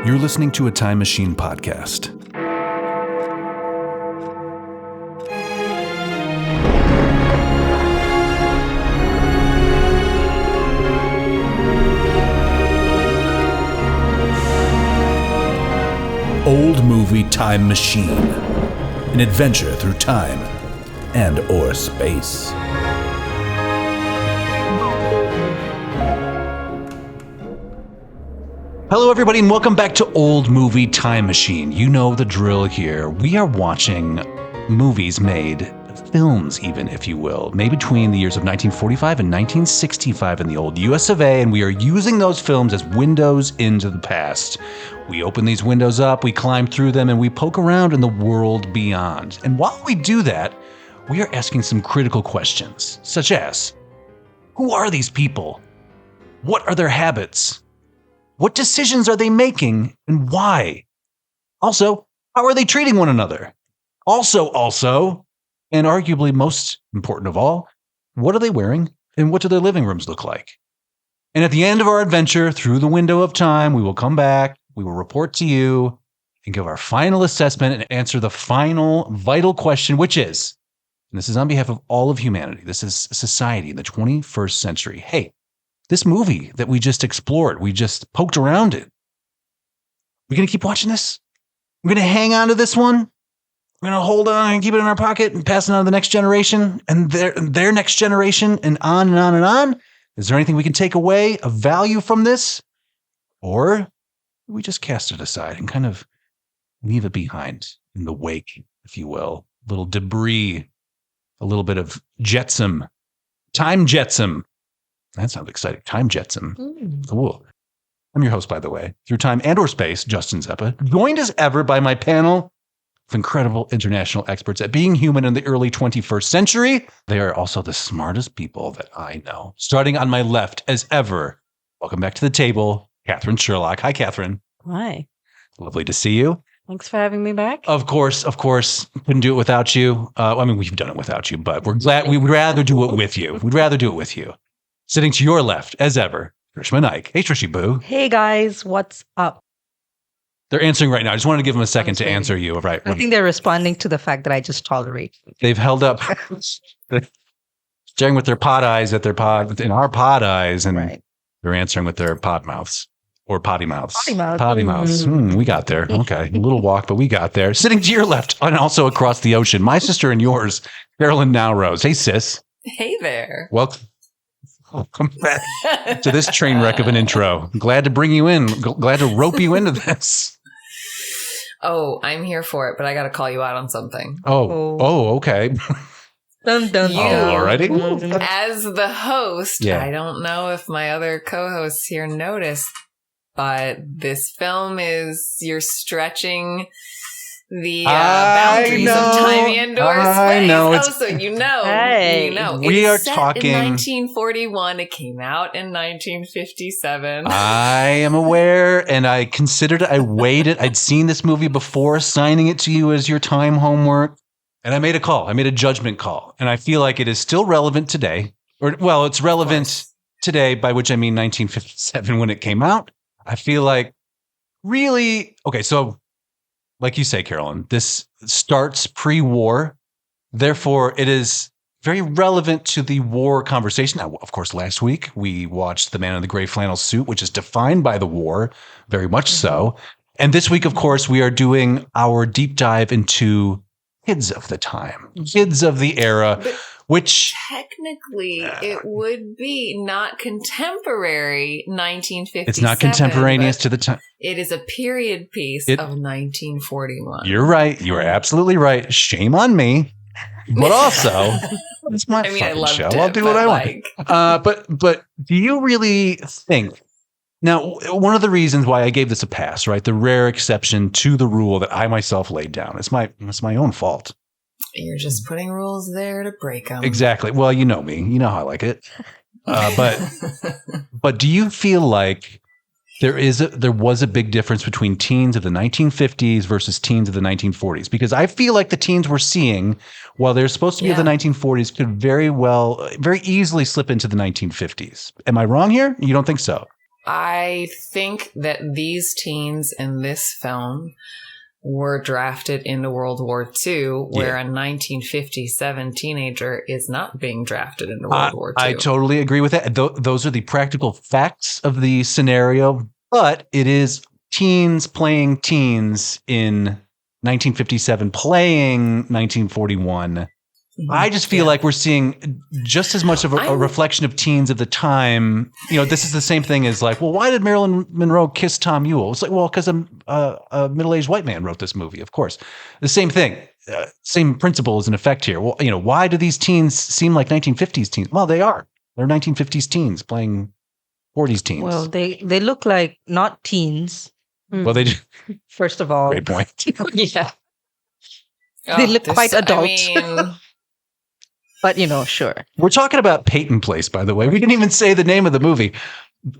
You're listening to a Time Machine podcast. Old Movie Time Machine. An adventure through time and or space. Hello, everybody, and welcome back to Old Movie Time Machine. You know the drill here. We are watching movies made, films even, if you will, made between the years of 1945 and 1965 in the old US of A, and we are using those films as windows into the past. We open these windows up, we climb through them, and we poke around in the world beyond. And while we do that, we are asking some critical questions, such as, who are these people? What are their habits? What decisions are they making and why? Also, how are they treating one another? Also, and arguably most important of all, what are they wearing and what do their living rooms look like? And at the end of our adventure through the window of time, we will come back, we will report to you and give our final assessment and answer the final vital question, which is, and this is on behalf of all of humanity, this is society in the 21st century. Hey, this movie that we just explored, we just poked around it. We're going to keep watching this? We're going to hang on to this one? We're going to hold on and keep it in our pocket and pass it on to the next generation and their next generation and on and on and on? Is there anything we can take away of value from this? Or do we just cast it aside and kind of leave it behind in the wake, if you will? A little debris, a little bit of jetsam, time jetsam. That sounds exciting. Time jetsam. Cool. I'm your host, by the way, through time and or space, Justin Zeppa, joined as ever by my panel of incredible international experts at being human in the early 21st century. They are also the smartest people that I know. Starting on my left, as ever, welcome back to the table, Katherine Sherlock. Hi, Katherine. Hi. Lovely to see you. Thanks for having me back. Of course. Couldn't do it without you. We've done it without you, but we're glad. We'd rather do it with you. Sitting to your left, as ever, Shrishma Naik. Hey, Shrishi Boo. Hey, guys. What's up? They're answering right now. I just wanted to give them a second to answer you. Right. I think they're responding to the fact that I just tolerate. They've held up, staring with their pod eyes at in our pod eyes, and right. They're answering with their pod mouths or potty mouths. Potty mouths. We got there. Okay. A little walk, but we got there. Sitting to your left, and also across the ocean, my sister and yours, Carolyn Naoroz. Hey, sis. Hey there. Welcome back to this train wreck of an intro. Glad to bring you in. Glad to rope you into this. Oh, I'm here for it, but I got to call you out on something. Oh, okay. Dun, dun, you, already? As the host, yeah. I don't know if my other co-hosts here noticed, but this film you're stretching the boundaries of time and or space. I know. We are set talking in 1941. It came out in 1957. I am aware, and I considered it. I weighed it. I'd seen this movie before, signing it to you as your time homework, and I made a call. I made a judgment call, and I feel like it is still relevant today. It's relevant today, by which I mean 1957 when it came out. I feel like really okay. So. Like you say, Carolyn, this starts pre-war. Therefore, it is very relevant to the war conversation. Now, of course, last week we watched The Man in the Gray Flannel Suit, which is defined by the war, very much so. And this week, of course, we are doing our deep dive into kids of the time, kids of the era, which technically it would be not contemporary 1957. It's not contemporaneous to the time. It is a period piece of 1941. You're right. You are absolutely right. Shame on me. But also, it's my fucking show. I'll do what I want. But do you really think... Now, one of the reasons why I gave this a pass, right? The rare exception to the rule that I myself laid down. It's my own fault. You're just putting rules there to break them. Exactly. Well, you know me. You know how I like it. But do you feel like there was a big difference between teens of the 1950s versus teens of the 1940s? Because I feel like the teens we're seeing, while they're supposed to be of the 1940s, could very easily slip into the 1950s. Am I wrong here? You don't think so? I think that these teens in this film were drafted into World War II, where a 1957 teenager is not being drafted into World War II. I totally agree with that. Those are the practical facts of the scenario, but it is teens playing teens in 1957, playing 1941. I just feel like we're seeing just as much of a reflection of teens of the time. You know, this is the same thing as like, well, why did Marilyn Monroe kiss Tom Ewell? It's like, well, because a middle-aged white man wrote this movie, of course. The same thing, same principle is in effect here. Well, you know, why do these teens seem like 1950s teens? Well, they are. They're 1950s teens playing 40s teens. Well, they look like not teens. Well, they do. First of all. Great point. Yeah. They look quite adult. I mean, but, you know, sure. We're talking about Peyton Place, by the way. We didn't even say the name of the movie.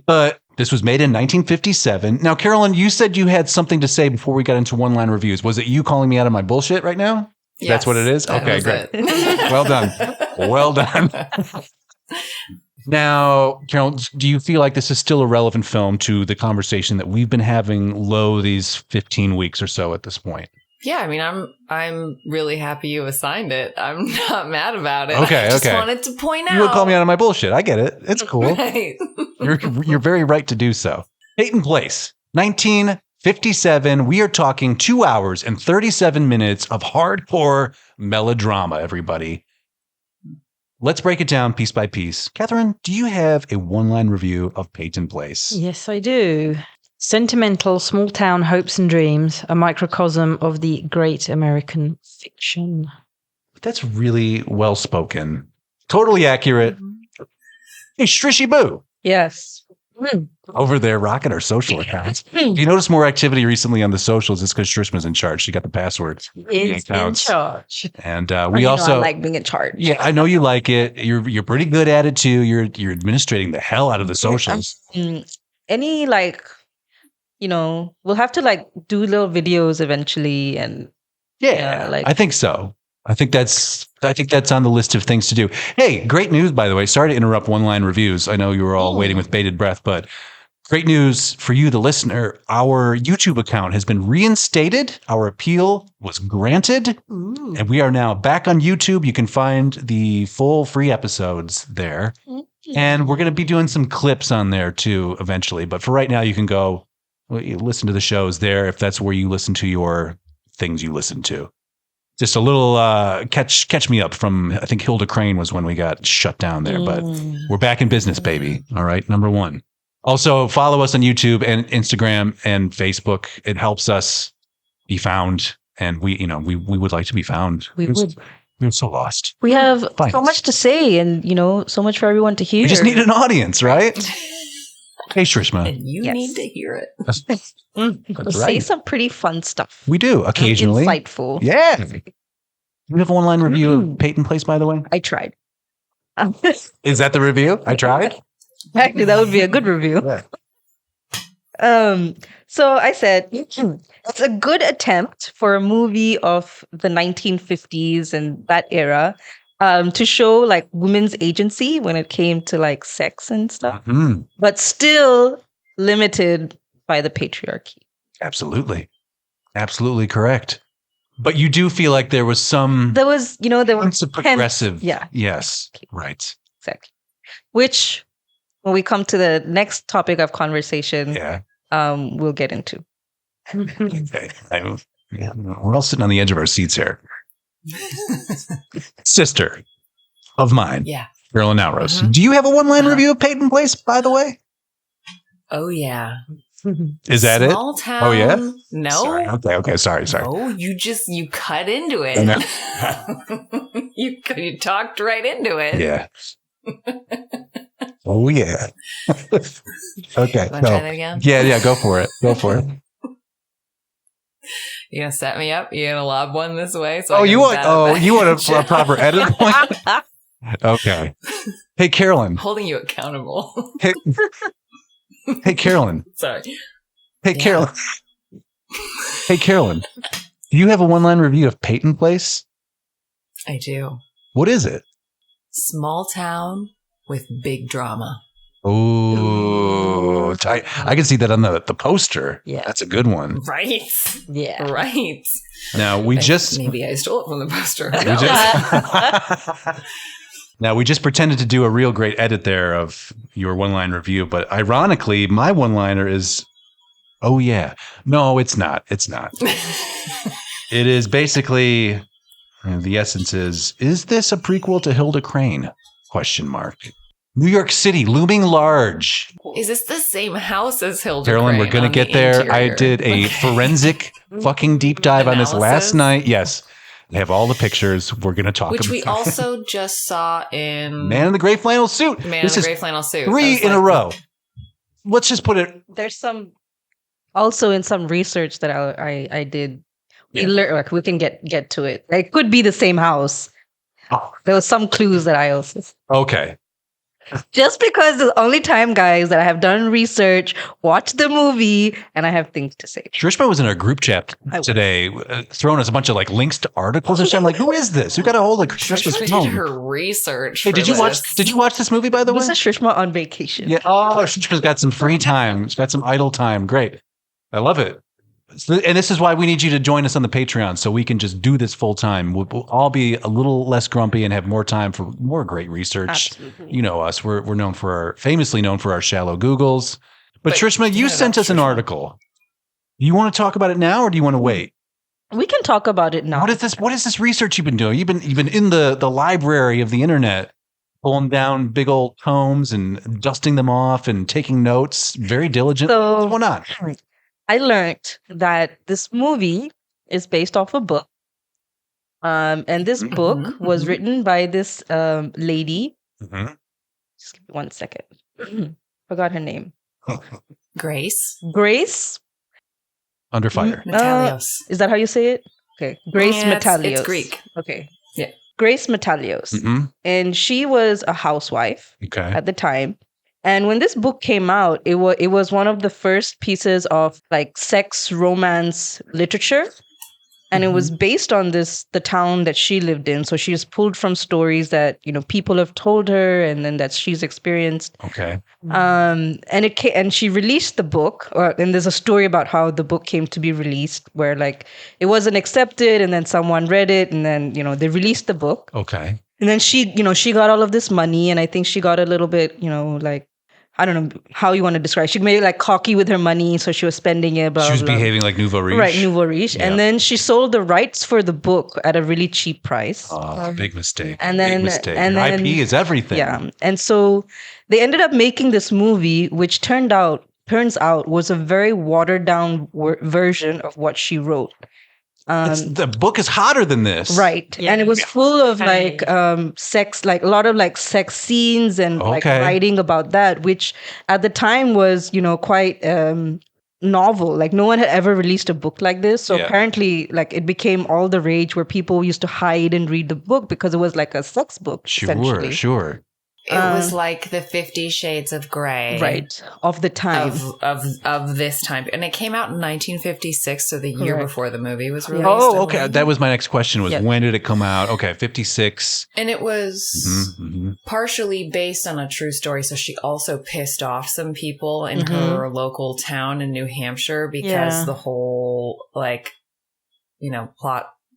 But this was made in 1957. Now, Carolyn, you said you had something to say before we got into one-line reviews. Was it you calling me out of my bullshit right now? yes, That's what it is? that Okay, was great. it. Well done. Well done. Now, Carolyn, do you feel like this is still a relevant film to the conversation that we've been having these 15 weeks or so at this point? Yeah, I mean, I'm really happy you assigned it. I'm not mad about it. Okay, I just okay. wanted to point out. You would call me out of my bullshit. I get it. It's cool. Right. You're very right to do so. Peyton Place, 1957. We are talking 2 hours and 37 minutes of hardcore melodrama, everybody. Let's break it down piece by piece. Catherine, do you have a one-line review of Peyton Place? Yes, I do. Sentimental small town hopes and dreams, a microcosm of the great American fiction. That's really well spoken. Totally accurate. Hey, Shrishy Boo. Yes. Over there rocking our social accounts. If you notice more activity recently on the socials, it's because Shrishma's in charge. She got the passwords. It's in charge. And we also I like being in charge. Yeah, I know you like it. You're pretty good at it too. You're administrating the hell out of the socials. Any we'll have to do little videos eventually, and I think so. I think that's on the list of things to do. Hey, great news, by the way. Sorry to interrupt one-line reviews. I know you were all waiting with bated breath, but great news for you, the listener. Our YouTube account has been reinstated. Our appeal was granted, and we are now back on YouTube. You can find the full free episodes there, and we're going to be doing some clips on there too eventually. But for right now, you can go listen to the shows there if that's where you listen to your things you listen to. Just a little catch me up from, I think Hilda Crane was when we got shut down there, but we're back in business, baby. All right, number one. Also, follow us on YouTube and Instagram and Facebook. It helps us be found, and we would like to be found. We would. We're so lost. We have so much to say, and so much for everyone to hear. We just need an audience, right? Hey, Shrishma. And you need to hear it. That's right. Say some pretty fun stuff. We do occasionally. Insightful. Yeah. You have a one-line review of Peyton Place, by the way? I tried. Is that the review? I tried? Actually, that would be a good review. Yeah. So I said, it's a good attempt for a movie of the 1950s and that era to show women's agency when it came to sex and stuff, but still limited by the patriarchy. Absolutely. Absolutely correct. But you do feel like there was some... There was progressive. Yeah. Yes. Right. Exactly. Which, when we come to the next topic of conversation, we'll get into. Okay. We're all sitting on the edge of our seats here. Sister of mine. Yeah. Carolyn Naoroz. Do you have a one-line review of Peyton Place, by the way? Oh, yeah. Is that it? Small town. Oh, yeah? No. Sorry. Okay. Sorry. Oh, you cut into it. You talked right into it. Yeah. Oh, yeah. Okay. Want to try that again? Yeah. Go for it. You gonna set me up? You gonna lob one this way? You want a proper edit point? Okay. Hey, Carolyn. I'm holding you accountable. Hey, Carolyn. Sorry. Hey, Carolyn. Hey, Carolyn. Do you have a one-line review of Peyton Place? I do. What is it? Small town with big drama. Oh, I can see that on the poster. Yeah. That's a good one. Right. Yeah. Right. Now we just Maybe I stole it from the poster. Now we just pretended to do a real great edit there of your one-line review, but ironically, my one-liner is, "Oh yeah, no, it's not. It's not. It is basically the essence is this a prequel to Hilda Crane? Question mark. New York City looming large. Is this the same house as Hilda Carolyn, Crane we're gonna on get the there. interior? I did a forensic fucking deep dive on this last Analysis? night. Yes, I have all the pictures. We're gonna talk Which about we also just saw in Man in the Gray Flannel Suit. Man This in is the Gray Flannel Suit. 3 in a row. Let's just put it. There's some also in some research that I did. Yeah. We can get to it. It could be the same house. Oh, There was some clues that I also okay. just because the only time, guys, that I have done research, watched the movie, and I have things to say. Shrishma was in our group chat today, throwing us a bunch of links to articles and shit. I'm like, who is this? Who got a hold of Shrishma's She did phone? her research. Hey, for did you this. watch this movie, by the way? Was Shrishma on vacation? Yeah. Oh, Shrishma's got some free time. She's got some idle time. Great. I love it. And this is why we need you to join us on the Patreon so we can just do this full time. We'll all be a little less grumpy and have more time for more great research. Absolutely. You know us. We're famously known for our shallow Googles. But Shrishma, you sent us an article. You want to talk about it now or do you want to wait? We can talk about it now. What is this research you've been doing? You've been in the library of the internet, pulling down big old tomes and dusting them off and taking notes very diligently. So- What's going on? I learned that this movie is based off a book. And this book was written by this lady. Mm-hmm. Just give me 1 second. Forgot her name. Grace Grace? Under fire. Metalios. Is that how you say it? Okay. Grace Yeah, Metalios. it's Greek. Okay. Yeah. Grace Metalios. Mm-hmm. And she was a housewife Okay. at the time. And when this book came out, it was one of the first pieces of sex romance literature. And it was based on the town that she lived in. So she just pulled from stories that, people have told her and then that she's experienced. Okay. And she released the book, and there's a story about how the book came to be released, where it wasn't accepted, and then someone read it, and then they released the book, Okay. and then she got all of this money, and I think she got a little bit, I don't know how you want to describe it. She made it cocky with her money, so she was spending it. Blah, She was blah. behaving like nouveau riche. Right, nouveau riche, Yeah. and then she sold the rights for the book at a really cheap price. Oh, big mistake. And then- big mistake. and then- IP is everything. Yeah. And so they ended up making this movie, which turns out was a very watered down version of what she wrote. The book is hotter than this. Right. Yeah. And it was full of sex, a lot of sex scenes and Okay. writing about that, which at the time was, quite novel. No one had ever released a book like this. So Yeah. apparently it became all the rage where people used to hide and read the book because it was like a sex book. essentially. Sure. It was like the 50 Shades of Grey. Right. Of the time. Of this time. And it came out in 1956, so the year Correct. before the movie was released. Oh, I okay. believe. That was my next question was Yeah. when did it come out? Okay, 56. And it was Mm-hmm. partially based on a true story. So she also pissed off some people in her local town in New Hampshire because Yeah. the whole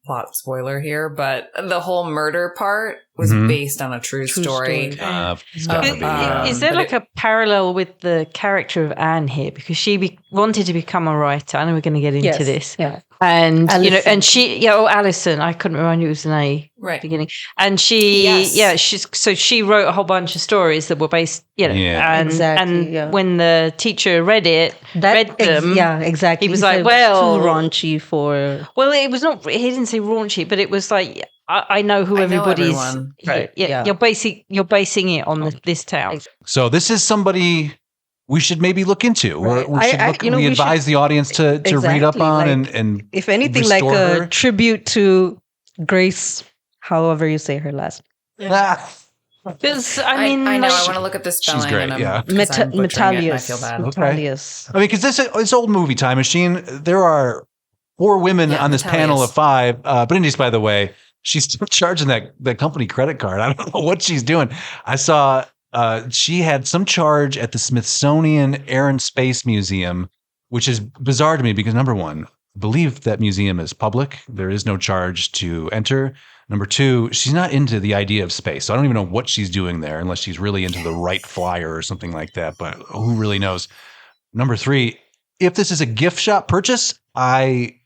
plot spoiler here, but the whole murder part was Mhm. based on a true story. It's gotta be, Is there but a parallel with the character of Anne here? Because she wanted to become a writer. I know we're going to get into Yes. this. Yeah. And, Alison. and she, Alison, I couldn't remember who was an A at Right. the beginning. And she, Yes. she wrote a whole bunch of stories that were based, Yeah. and, Exactly, yeah. when the teacher read them, exactly. he was He like, said, well- too raunchy for. well, it was not, he didn't say raunchy, but it was like, I know who I know everybody's. everyone. Right, yeah. You're basing it on this town. So this is somebody we should maybe look into. Right. We advise the audience to read up Exactly, on like, and If anything, restore like a her. tribute to Grace, however you say her last. Because, I mean, I know. like- I want to look at the spelling. great, and I'm, yeah. 'cause I'm butchering it and I feel Metalius. bad. Okay. Metalius. I mean, because this old movie Time Machine, there are 4 women Yeah, on this panel Metalius. of 5. Brindis, by the way, she's still charging that company credit card. I don't know what she's doing. I saw she had some charge at the Smithsonian Air and Space Museum, which is bizarre to me because number one, I believe that museum is public. There is no charge to enter. Number two, she's not into the idea of space. So I don't even know what she's doing there unless she's really into the Wright Flyer or something like that. But who really knows? Number three, if this is a gift shop purchase, I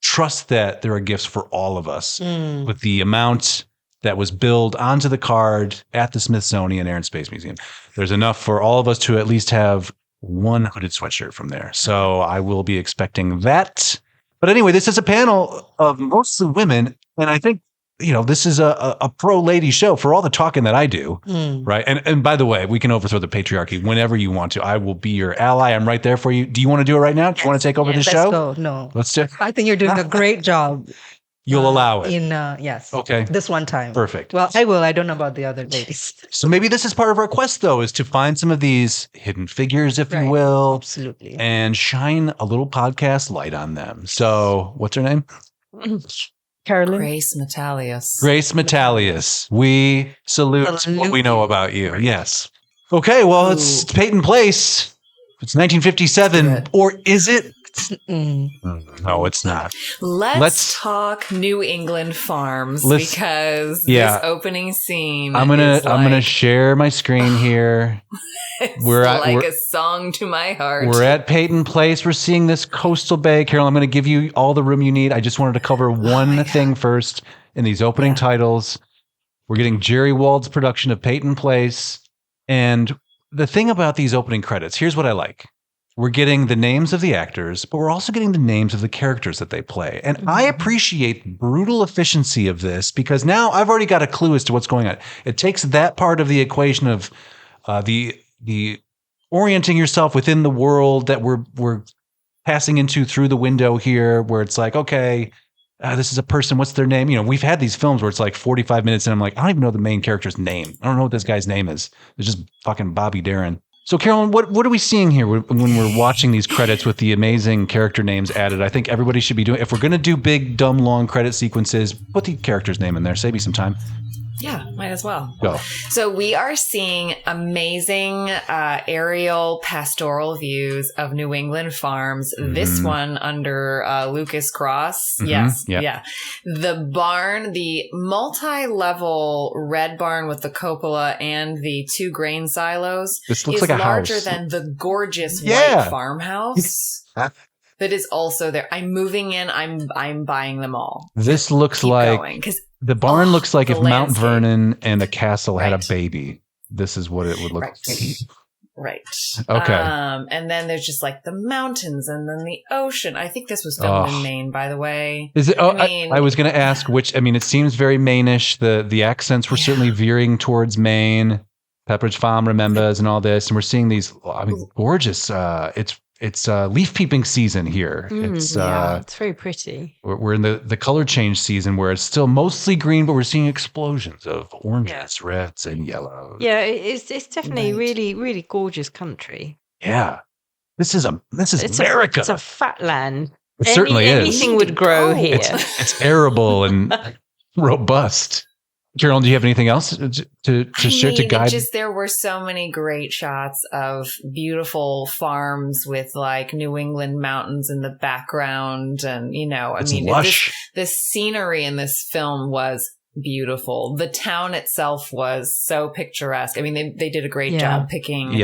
trust that there are gifts for all of us with the amount that was billed onto the card at the Smithsonian Air and Space Museum. There's enough for all of us to at least have one hooded sweatshirt from there. So I will be expecting that. But anyway, this is a panel of mostly women. And I think, this is a pro-lady show for all the talking that I do, right? And by the way, we can overthrow the patriarchy whenever you want to. I will be your ally. I'm right there for you. Do you want to do it right now? Do you want to take over the show? Let's go. No. Let's do it. I think you're doing a great job. You'll allow it. Yes. Okay. This one time. Perfect. Well, I will. I don't know about the other ladies. So maybe this is part of our quest, though, is to find some of these hidden figures, if you will. Absolutely. And shine a little podcast light on them. So what's her name? Carolyn. Grace Metalius. Grace Metalius. We salute what we know about you. Yes. Okay, well, it's Peyton Place. It's 1957. Or is it? No, it's not. Let's talk New England farms because this opening scene. I'm gonna share my screen here. We're a song to my heart. We're at Peyton Place. We're seeing this coastal bay. Carol, I'm going to give you all the room you need. I just wanted to cover one thing first in these opening titles. We're getting Jerry Wald's production of Peyton Place. And the thing about these opening credits, here's what I like. We're getting the names of the actors, but we're also getting the names of the characters that they play. And I appreciate the brutal efficiency of this because now I've already got a clue as to what's going on. It takes that part of the equation of the orienting yourself within the world that we're passing into through the window here, where it's like, okay, this is a person. What's their name? We've had these films where it's like 45 minutes and I'm like, I don't even know the main character's name. I don't know what this guy's name is. It's just fucking Bobby Darin. So Carolyn, what are we seeing here when we're watching these credits with the amazing character names added? I think everybody should be doing, if we're going to do big, dumb, long credit sequences, put the character's name in there. Save me some time. Yeah, might as well. Go. So we are seeing amazing aerial pastoral views of New England farms. This one under Lucas Cross. Yes. Yeah. The barn, the multi-level red barn with the cupola and the 2 grain silos this looks is like a larger house. Than the gorgeous white farmhouse. That is also there. I'm moving in. I'm buying them all. This looks like the barn looks like if Mount Vernon and a castle had a baby. This is what it would look like. Right. Okay. And then there's just like the mountains and then the ocean. I think this was filmed in Maine, by the way. Is it? I was going to ask which. I mean, it seems very Maine-ish. The accents were certainly veering towards Maine. Pepperidge Farm remembers and all this, and we're seeing these. I mean, gorgeous. It's leaf peeping season here. It's very pretty. We're in the color change season where it's still mostly green, but we're seeing explosions of oranges, reds, and yellows. Yeah, it's definitely really, really gorgeous country. Yeah, this is America. It's a fat land. It certainly is. Anything would grow here. It's arable and robust. Carolyn, do you have anything else to share to guide? There were so many great shots of beautiful farms with like New England mountains in the background, and lush. This scenery in this film was beautiful. The town itself was so picturesque. I mean, they did a great job picking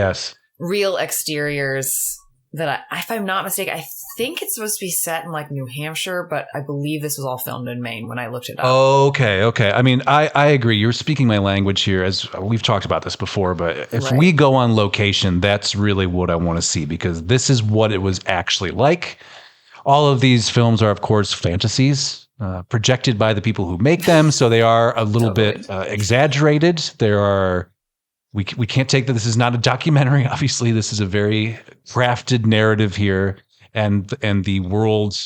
real exteriors. That if I'm not mistaken, I think it's supposed to be set in like New Hampshire, but I believe this was all filmed in Maine when I looked it up. Okay. I mean, I agree. You're speaking my language here, as we've talked about this before, but if we go on location, that's really what I want to see, because this is what it was actually like. All of these films are, of course, fantasies projected by the people who make them. So they are a little bit exaggerated. We can't take that this is not a documentary. Obviously, this is a very crafted narrative here, and the world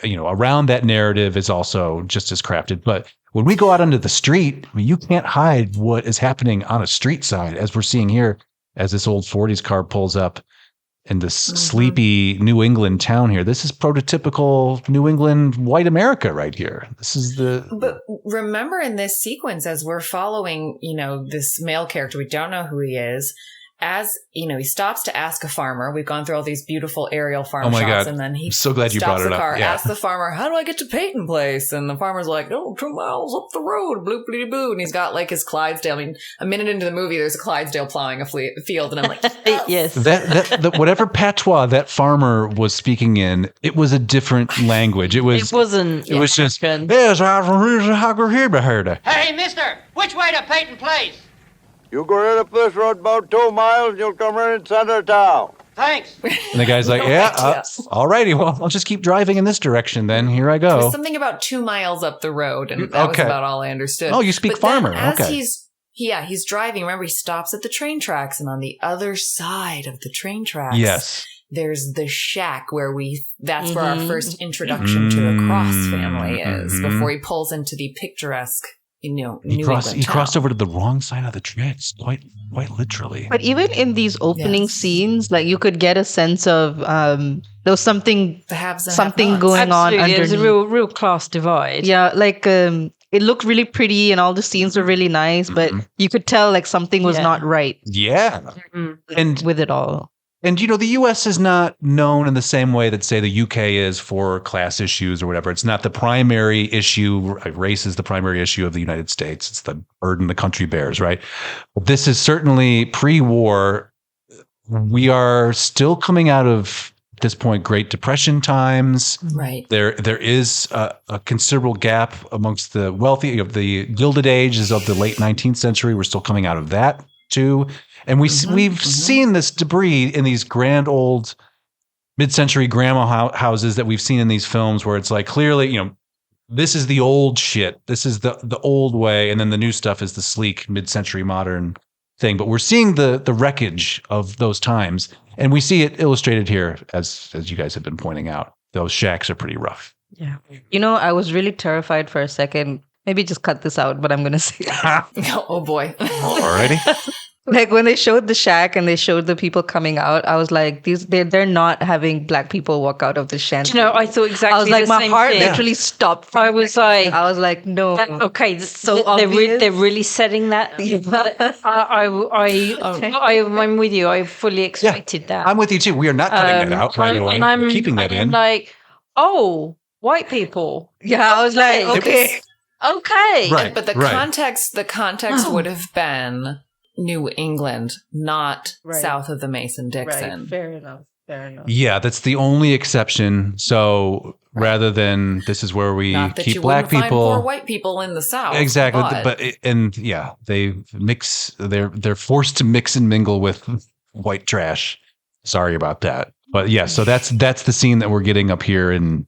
around that narrative is also just as crafted. But when we go out onto the street, I mean, you can't hide what is happening on a street side, as we're seeing here, as this old 40s car pulls up. in this sleepy New England town here. This is prototypical New England white America right here. This is But remember in this sequence, as we're following, this male character, we don't know who he is. As, he stops to ask a farmer. We've gone through all these beautiful aerial farm shots. God. And then he I'm so glad you brought it up. car, Yeah. asks the farmer, how do I get to Peyton Place? And the farmer's like, 2 miles up the road, bloopity-boo. And he's got like his Clydesdale. I mean, a minute into the movie, there's a Clydesdale plowing a field. And I'm like, Yes. Whatever patois that farmer was speaking in, it was a different language. It wasn't. It was just, Hey, mister, which way to Peyton Place? You go right up this road about 2 miles, you'll come right in center town. Thanks. And the guy's like, all righty, well, I'll just keep driving in this direction then. Here I There's go. something about 2 miles up the road. And that was about all I understood. Oh, you speak But then farmer. as Okay. he's driving. Remember, he stops at the train tracks, and on the other side of the train tracks, Yes. there's the shack where that's where our first introduction to the Cross family is, before he pulls into the picturesque, New England He crossed town. over to the wrong side of the tracks, quite literally. But even in these opening scenes, like you could get a sense of there was something The haves and something have-nots. going on Absolutely, there's a underneath. real class divide. Yeah, like it looked really pretty and all the scenes were really nice, but you could tell like something was Yeah. not right Yeah. And with it all. And, the U.S. is not known in the same way that, say, the U.K. is for class issues or whatever. It's not the primary issue. Race is the primary issue of the United States. It's the burden the country bears, right? But this is certainly pre-war. We are still coming out of, at this point, Great Depression times. Right. There is a considerable gap amongst the wealthy of the Gilded Ages of the late 19th century. We're still coming out of that, too. And we've seen this debris in these grand old mid-century grandma houses that we've seen in these films where it's like clearly, this is the old shit. This is the old way. And then the new stuff is the sleek mid-century modern thing. But we're seeing the wreckage of those times. And we see it illustrated here, as you guys have been pointing out. Those shacks are pretty rough. Yeah. I was really terrified for a second. Maybe just cut this out, but I'm going to say Oh, boy. Alrighty. like when they showed the shack and they showed the people coming out, I was like, they're not having black people walk out of the shanty. I thought exactly I was like, the my same heart thing. literally stopped. I was like, no. okay, so they're obvious. really setting that. I'm with you. I fully expected that. I'm with you too. We are not cutting that out right away. I'm We're keeping that in. Like, oh, white people. Yeah, I was like, okay. Okay. Right. But the context would have been New England, not south of the Mason-Dixon. Right. Fair enough. Yeah, that's the only exception. So rather than this is where we Not that keep you black wouldn't people, find poor white people in the South. exactly. but- They mix. They're forced to mix and mingle with white trash. Sorry about that, but yeah. So that's the scene that we're getting up here in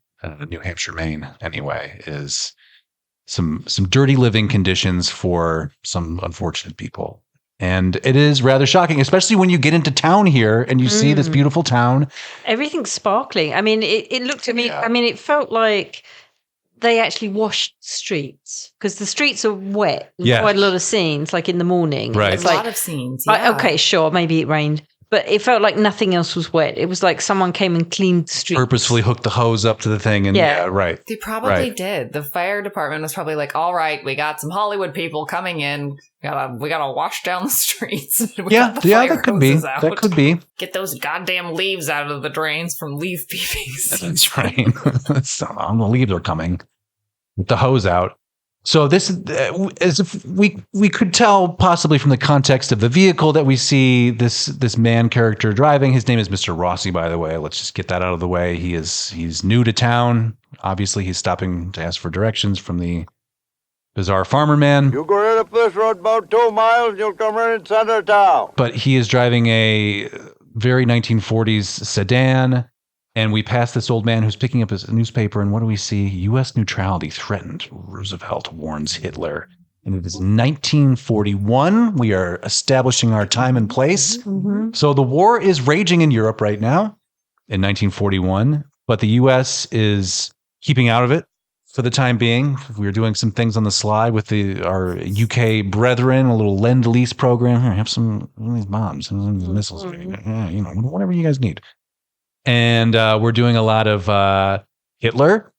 New Hampshire, Maine. Anyway, is some dirty living conditions for some unfortunate people. And it is rather shocking, especially when you get into town here and you see this beautiful town. Everything's sparkling. I mean, it looked to me, I mean, it felt like they actually washed streets because the streets are wet. Yeah. Quite a lot of scenes, like in the morning. Right. It's a like, lot of scenes. Yeah. okay, sure, maybe it rained, but it felt like nothing else was wet. It was like someone came and cleaned the streets. Purposefully hooked the hose up to the thing. And yeah right. They probably did. The fire department was probably like, all right, we got some Hollywood people coming in. We gotta wash down the streets. That could be. That could be. Get those goddamn leaves out of the drains from leaf peepings. That's right. So, the leaves are coming with the hose out. So this is as if we could tell possibly from the context of the vehicle that we see this man character driving. His name is Mr. Rossi, by the way. Let's just get that out of the way. He's new to town. Obviously, he's stopping to ask for directions from the bizarre farmer man. You go right up this road about 2 miles, you'll come right in center town. But he is driving a very 1940s sedan. And we pass this old man who's picking up his newspaper, and what do we see? U.S. neutrality threatened, Roosevelt warns Hitler. And it is 1941. We are establishing our time and place. Mm-hmm. So the war is raging in Europe right now in 1941, but the U.S. is keeping out of it for the time being. We were doing some things on the slide with our UK brethren, a little lend-lease program. Here, have some of these bombs and these missiles. Yeah, whatever you guys need. And we're doing a lot of Hitler.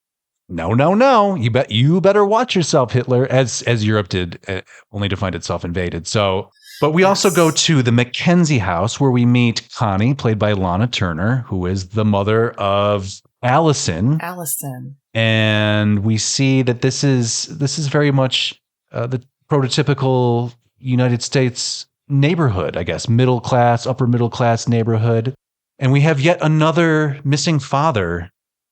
No. You better watch yourself, Hitler, as Europe did, only to find itself invaded. So, but we also go to the Mackenzie house where we meet Connie, played by Lana Turner, who is the mother of Allison. And we see that this is very much the prototypical United States neighborhood, I guess, middle class, upper middle class neighborhood. And we have yet another missing father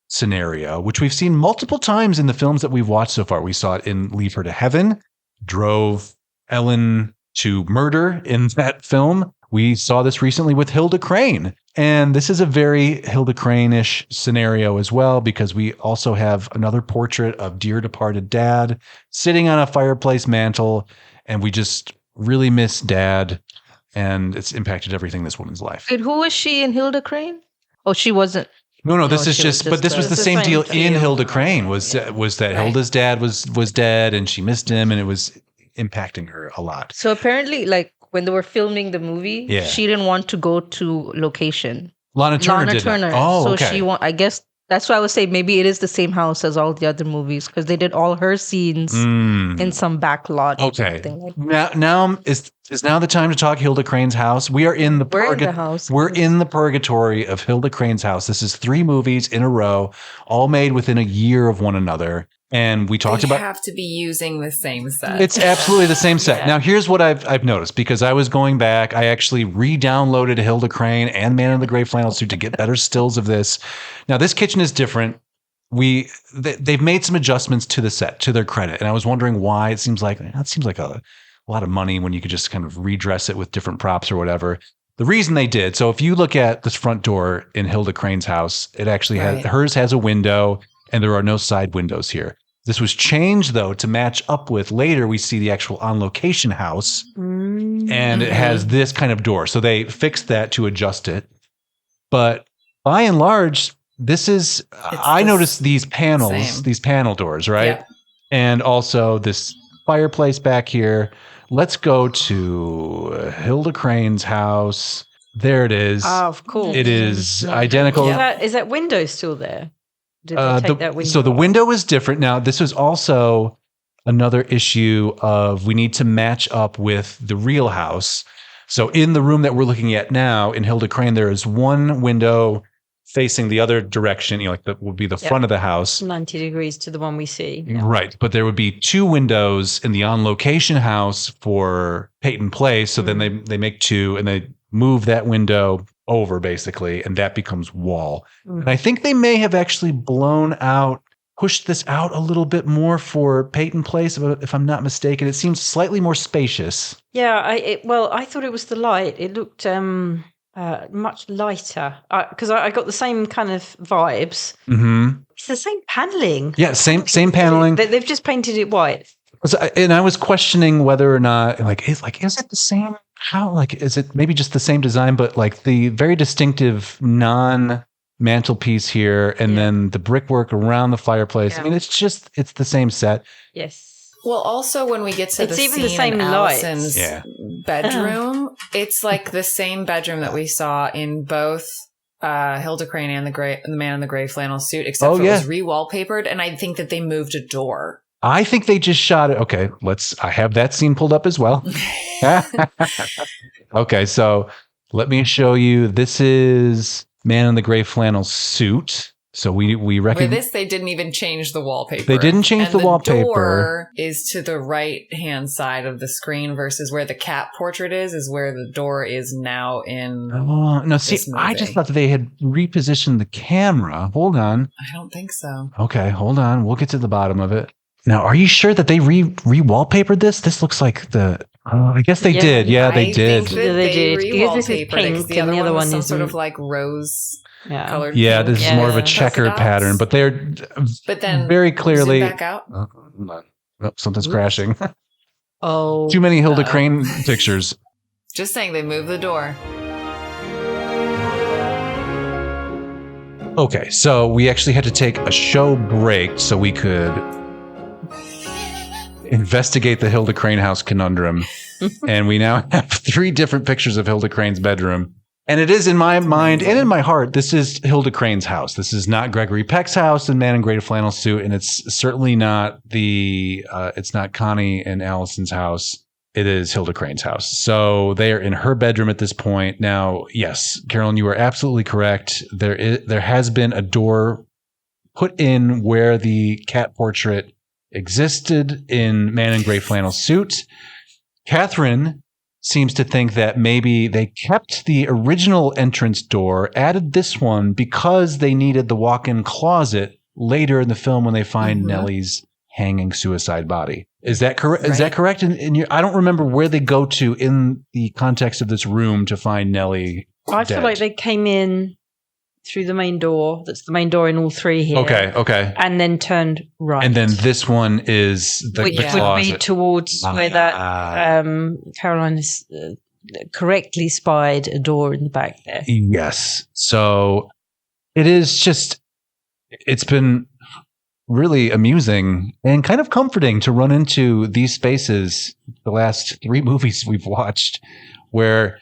scenario, which we've seen multiple times in the films that we've watched so far. We saw it in Leave Her to Heaven, drove Ellen to murder in that film. We saw this recently with Hilda Crane. And this is a very Hilda Crane-ish scenario as well, because we also have another portrait of dear departed dad sitting on a fireplace mantle. And we just really miss dad. And it's impacted everything in this woman's life. And who was she in Hilda Crane? Oh, she wasn't. No, this is just, but this was the same deal in Hilda Crane, was that Hilda's dad was dead and she missed him, and it was impacting her a lot. So apparently, like, when they were filming the movie, she didn't want to go to location. Lana Turner did. Oh, so okay. I guess that's why I would say maybe it is the same house as all the other movies, because they did all her scenes in some back lot. Okay. Or something like Now is now the time to talk Hilda Crane's house. We are in the house. We're in the purgatory of Hilda Crane's house. This is 3 movies in a row, all made within a year of one another. And we talked about have to be using the same set. It's absolutely the same set. Yeah. Now, here's what I've noticed, because I was going back. I actually re-downloaded Hilda Crane and Man in the Gray Flannel Suit to get better stills of this. Now, this kitchen is different. They've made some adjustments to the set, to their credit, and I was wondering why. It seems like a lot of money when you could just kind of redress it with different props or whatever. The reason they did, so if you look at this front door in Hilda Crane's house, it actually hers has a window, and there are no side windows here. This was changed, though, to match up with later we see the actual on-location house, and it has this kind of door. So they fixed that to adjust it. But by and large, this is, I noticed these panels, these panel doors, right? Yeah. And also this fireplace back here. Let's go to Hilda Crane's house. There it is. Oh, of course. It is identical. Is that window still there? Did they take that window? So the window is different. Now, this is also another issue of we need to match up with the real house. So in the room that we're looking at now in Hilda Crane, there is one window facing the other direction, like that would be the front of the house. 90 degrees to the one we see. Yeah. Right. But there would be 2 windows in the on-location house for Peyton Place. So then they make 2 and they move that window over basically, and that becomes wall. And I think they may have actually pushed this out a little bit more for Peyton Place, if I'm not mistaken. It seems slightly more spacious. Yeah, I thought it was the light. It looked much lighter because I got the same kind of vibes. Mm-hmm. It's the same paneling. Yeah, same paneling. They've just painted it white. And I was questioning whether or not, is it the same? How, is it maybe just the same design, but the very distinctive non-mantelpiece here, and then the brickwork around the fireplace. Yeah. I mean, it's the same set. Yes. Well, also when we get to it's the even scene the same in Allison's lights. bedroom, it's like the same bedroom that we saw in both Hilda Crane and the Man in the Gray Flannel Suit, except for it was re-wallpapered, and I think that they moved a door. I think they just shot it. Okay, I have that scene pulled up as well. Okay, so let me show you. This is Man in the Gray Flannel Suit. So we reckon for this they didn't even change the wallpaper. They didn't change the wallpaper. The door is to the right-hand side of the screen versus where the cat portrait is where the door is now in. No, see, I just thought that they had repositioned the camera. Hold on. I don't think so. Okay, hold on. We'll get to the bottom of it. Now, are you sure that they re-wallpapered this? This looks like I guess they did. Yeah, they did. They did. Because this is pink the and the other one is some is sort of rose colored. Yeah, this is more of a checkered pattern, but but then very clearly. Zoom back out. Something's crashing. Oh, too many Hilda Crane pictures. Just saying, they moved the door. Okay, so we actually had to take a show break so we could investigate the Hilda Crane house conundrum. And we now have 3 different pictures of Hilda Crane's bedroom. And it is in my mind and in my heart, this is Hilda Crane's house. This is not Gregory Peck's house and Man in Gray Flannel Suit. And it's certainly not it's not Connie and Allison's house. It is Hilda Crane's house. So they are in her bedroom at this point. Now, yes, Carolyn, you are absolutely correct. There has been a door put in where the cat portrait existed in Man in Gray Flannel Suit. Catherine seems to think that maybe they kept the original entrance door, added this one because they needed the walk-in closet later in the film when they find Nellie's hanging suicide body. Is that correct? Right. Is that correct? I don't remember where they go to in the context of this room to find Nellie. I feel like they came in through the main door. That's the main door in all 3 here. Okay. And then turned right. And then this one is the closet. Would be towards where that Caroline has correctly spied a door in the back there. Yes. So it is just, it's been really amusing and kind of comforting to run into these spaces the last 3 movies we've watched where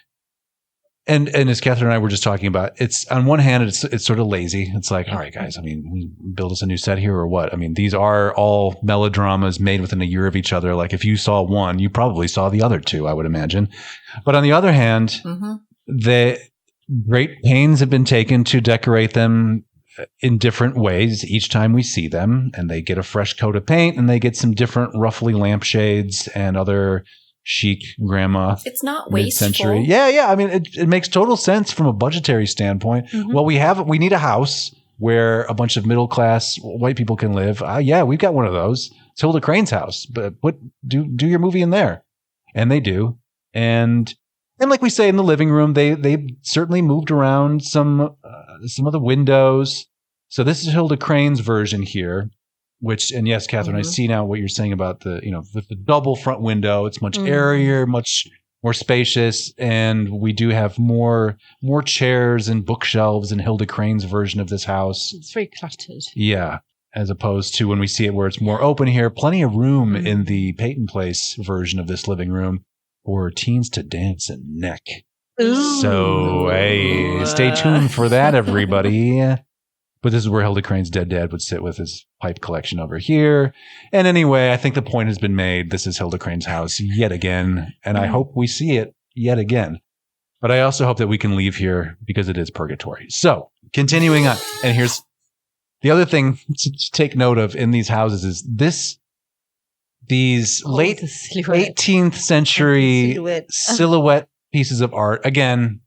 and as Catherine and I were just talking about, it's on one hand it's sort of lazy. It's like, all right guys, I mean, we build us a new set here or what? I mean, these are all melodramas made within a year of each other. Like if you saw one, you probably saw the other 2, I would imagine. But on the other hand, the great pains have been taken to decorate them in different ways each time we see them, and they get a fresh coat of paint and they get some different ruffly lampshades and other chic grandma. It's not mid-century. wasteful. Yeah. I mean, it makes total sense from a budgetary standpoint. Well, we need a house where a bunch of middle-class white people can live. Yeah, we've got one of those. It's Hilda Crane's house, but do your movie in there. And they do. And like we say in the living room, they certainly moved around some of the windows. So this is Hilda Crane's version here, and yes, Catherine, I see now what you're saying about the double front window. It's much airier, much more spacious, and we do have more chairs and bookshelves in Hilda Crane's version of this house. It's very cluttered. Yeah, as opposed to when we see it where it's more open here. Plenty of room in the Peyton Place version of this living room for teens to dance and neck. Ooh. So, hey, stay tuned for that, everybody. But this is where Hilda Crane's dead dad would sit with his pipe collection over here. And anyway, I think the point has been made. This is Hilda Crane's house yet again. And I hope we see it yet again. But I also hope that we can leave here because it is purgatory. So, continuing on. And here's the other thing to take note of in these houses is these late 18th century silhouette pieces of art. Again,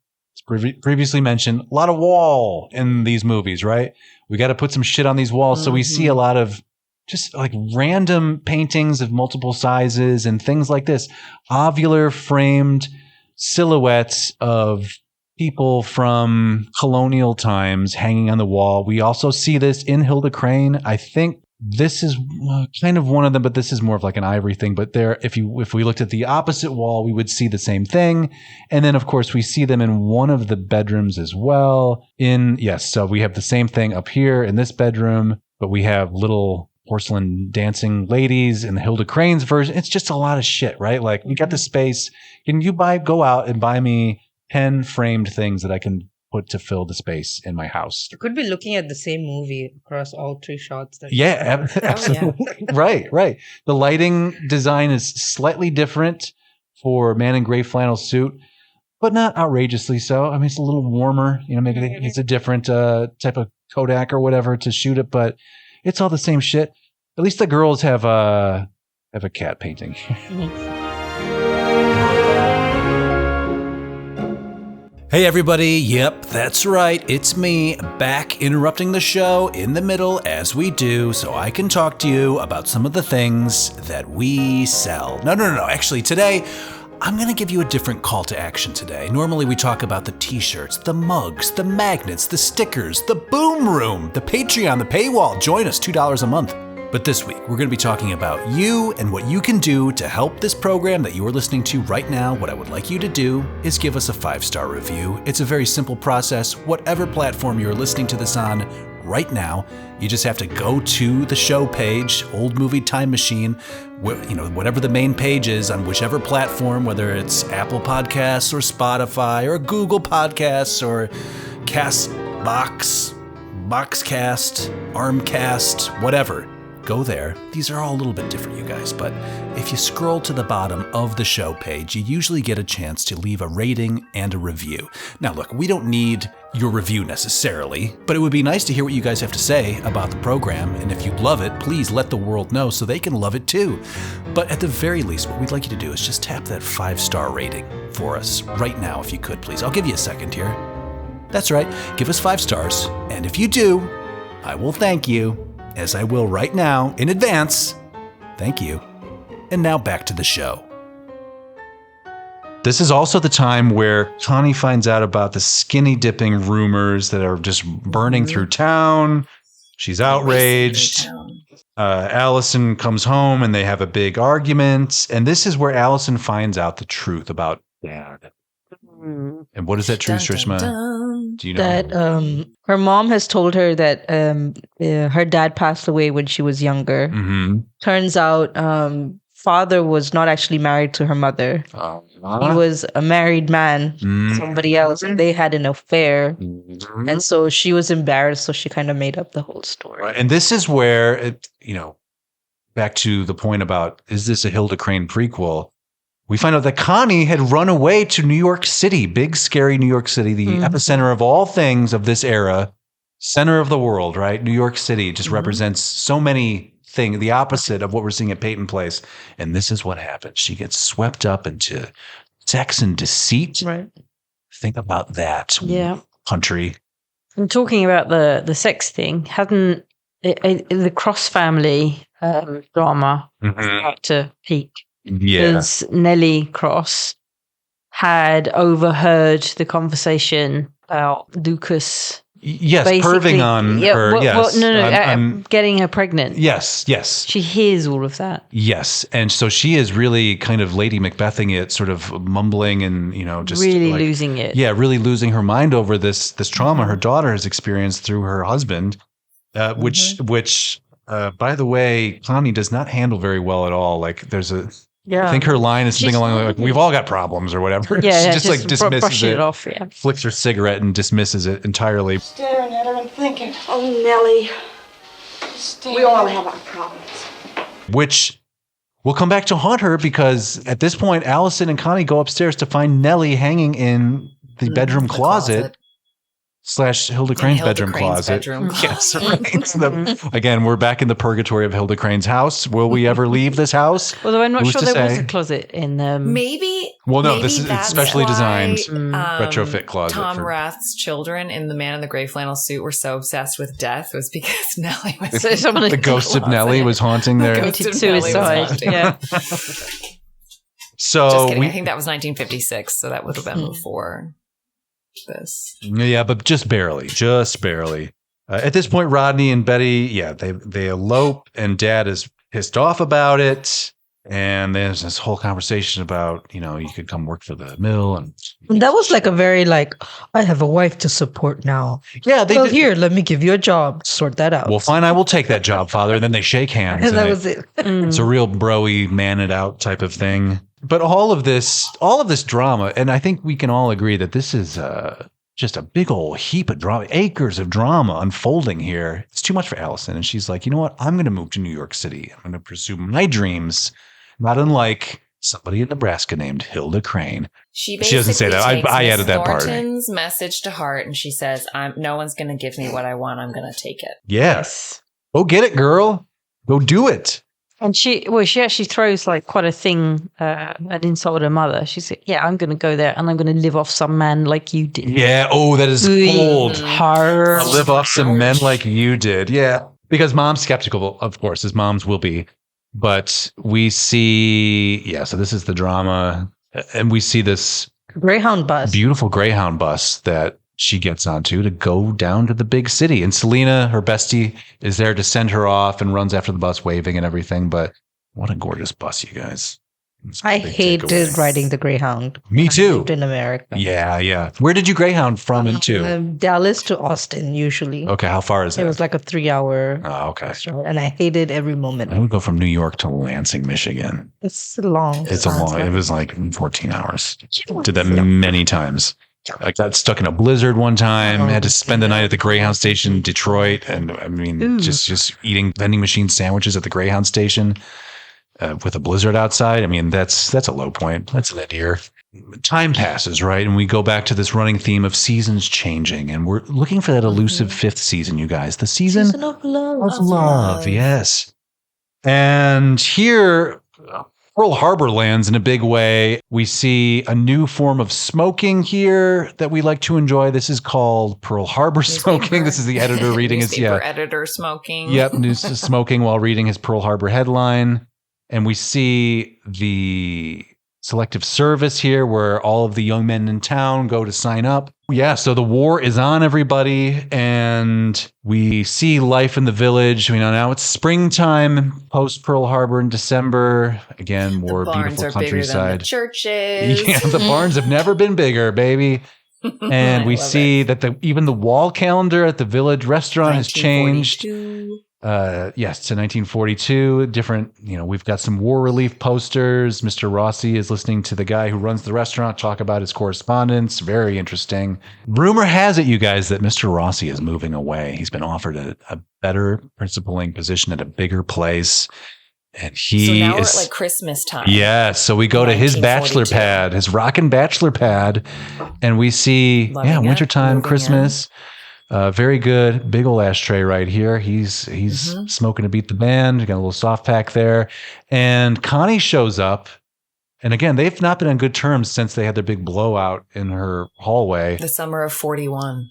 previously mentioned, a lot of wall in these movies, right? We got to put some shit on these walls. So we see a lot of just like random paintings of multiple sizes and things like this. Ovular framed silhouettes of people from colonial times hanging on the wall. We also see this in Hilda Crane. I think this is kind of one of them, but this is more of like an ivory thing. But there, if we looked at the opposite wall, we would see the same thing. And then, of course, we see them in one of the bedrooms as well. So we have the same thing up here in this bedroom, but we have little porcelain dancing ladies in the Hilda Crane's version. It's just a lot of shit, right? Like, we got the space. Can you go out and buy me 10 framed things that I can put to fill the space in my house? You could be looking at the same movie across all 3 shots. Absolutely. Right. The lighting design is slightly different for Man in Gray Flannel Suit, but not outrageously so. I mean, it's a little warmer. Maybe it's a different type of Kodak or whatever to shoot it, but it's all the same shit. At least the girls have a cat painting. Hey everybody, yep, that's right, it's me, back interrupting the show in the middle as we do so I can talk to you about some of the things that we sell. No, actually today, I'm going to give you a different call to action today. Normally we talk about the t-shirts, the mugs, the magnets, the stickers, the boom room, the Patreon, the paywall. Join us, $2 a month. But this week, we're going to be talking about you and what you can do to help this program that you're listening to right now. What I would like you to do is give us a 5-star review. It's a very simple process. Whatever platform you're listening to this on right now, you just have to go to the show page, Old Movie Time Machine, whatever the main page is on whichever platform, whether it's Apple Podcasts or Spotify or Google Podcasts or Castbox, Boxcast, Armcast, whatever. Go there. These are all a little bit different, you guys, but if you scroll to the bottom of the show page, you usually get a chance to leave a rating and a review. Now, look, we don't need your review necessarily, but it would be nice to hear what you guys have to say about the program, and if you love it, please let the world know so they can love it too. But at the very least, what we'd like you to do is just tap that 5-star rating for us right now, if you could, please. I'll give you a second here. That's right, give us 5 stars, and if you do, I will thank you, as I will right now, in advance. Thank you. And now back to the show. This is also the time where Connie finds out about the skinny dipping rumors that are just burning through town. She's outraged. Allison comes home and they have a big argument. And this is where Allison finds out the truth about Dad. And what is that truth, Shrishma? Do you know? That her mom has told her that her dad passed away when she was younger. Mm-hmm. Turns out father was not actually married to her mother. He was a married man, somebody else, and they had an affair. Mm-hmm. And so she was embarrassed, so she kind of made up the whole story. Right. And this is where, back to the point about, is this a Hilda Crane prequel? We find out that Connie had run away to New York City, big, scary New York City, the epicenter of all things of this era, center of the world, right? New York City just represents so many things, the opposite of what we're seeing at Peyton Place. And this is what happens. She gets swept up into sex and deceit. Right. Think about that. Yeah. Country. And talking about the sex thing, hadn't the Cross family drama about to peak? Yeah. Because Nellie Cross had overheard the conversation about Lucas. Yes, perving on her. Yes. Getting her pregnant. Yes, yes. She hears all of that. Yes. And so she is really kind of Lady Macbething it, sort of mumbling and, just really losing it. Yeah, really losing her mind over this trauma her daughter has experienced through her husband, which by the way, Connie does not handle very well at all. Like there's I think her line is something along like, we've all got problems or whatever. Yeah, she just like dismisses it off, flicks her cigarette and dismisses it entirely. Staring at her and thinking, Oh, Nellie, staring we all at her. have our problems. Which will come back to haunt her because at this point, Allison and Connie go upstairs to find Nellie hanging in the bedroom closet. / Hilda Crane's bedroom closet. Yes, right. Again, we're back in the purgatory of Hilda Crane's house. Will we ever leave this house? Although I'm not Who's sure to there was say? a closet in Maybe. Well, no, maybe this is that's specially why, designed retrofit closet. Tom for- Rath's children in The Man in the Gray Flannel Suit were so obsessed with death was because Nellie was the ghost of Nellie was haunting their. Ghost of Nellie was suicide. haunting. Yeah. So Just kidding. I think that was 1956, so that would have been before this. Yeah, but just barely. At this point, Rodney and Betty, they elope, and Dad is pissed off about it. And there's this whole conversation about, you could come work for the mill. And That was like a very I have a wife to support now. yeah, they Well, did. here, let me give you a job. Sort that out. Well, fine, I will take that job, Father. And then they shake hands. And that and was it. It's a real broy, man it out type of thing. But all of this drama, and I think we can all agree that this is just a big old heap of drama, acres of drama unfolding here. It's too much for Allison. And she's like, you know what? I'm going to move to New York City. I'm going to pursue my dreams, not unlike somebody in Nebraska named Hilda Crane. She doesn't say that. I added that part. Thornton's message to heart, and she says, "No one's going to give me what I want. I'm going to take it." Yes. Go get it, girl. Go do it. And she actually throws quite a thing, an insult at her mother. She said, "Yeah, I'm going to go there and I'm going to live off some man like you did." Yeah. Oh, that is bold. Hard. I live off some men like you did. Yeah. Because mom's skeptical, of course, as moms will be. But we see, so this is the drama. And we see this Greyhound bus. beautiful Greyhound bus that she gets onto to go down to the big city. And Selena, her bestie, is there to send her off and runs after the bus waving and everything. But what a gorgeous bus, you guys. I hated riding the Greyhound. Me too. I lived in America. Yeah. Where did you Greyhound from and to? Dallas to Austin, usually. Okay, how far is it? It was like a 3-hour. Oh, okay. And I hated every moment. I would go from New York to Lansing, Michigan. It's long. It's a long. It was like 14 hours. Did that many times. I got stuck in a blizzard one time. Had to spend the night at the Greyhound station in Detroit, and I mean, just eating vending machine sandwiches at the Greyhound station with a blizzard outside. I mean, that's a low point. That's an nadir. Time passes, right, and we go back to this running theme of seasons changing, and we're looking for that elusive fifth season, you guys. The season of love. Of love, yes. And here, Pearl Harbor lands in a big way. We see a new form of smoking here that we like to enjoy. This is called Pearl Harbor smoking. This is the editor reading his editor smoking. Yep, news smoking while reading his Pearl Harbor headline. And we see the selective service here where all of the young men in town go to sign up. Yeah, so the war is on, everybody, and we see life in the village. You know, now it's springtime, post Pearl Harbor in December. Again, more beautiful countryside. Bigger than the churches. Yeah, the barns have never been bigger, baby. And we see that even the wall calendar at the village restaurant has changed. Yes, to 1942. Different, we've got some war relief posters. Mr. Rossi is listening to the guy who runs the restaurant talk about his correspondence. Very interesting. Rumor has it, you guys, that Mr. Rossi is moving away. He's been offered a better principaling position at a bigger place. And so now we're at like Christmas time. Yeah, so we go to his bachelor pad, his rockin' bachelor pad, and we see, wintertime, Christmas. Very good. Big old ashtray right here. He's smoking to beat the band. Got a little soft pack there. And Connie shows up. And again, they've not been on good terms since they had their big blowout in her hallway. The summer of 41.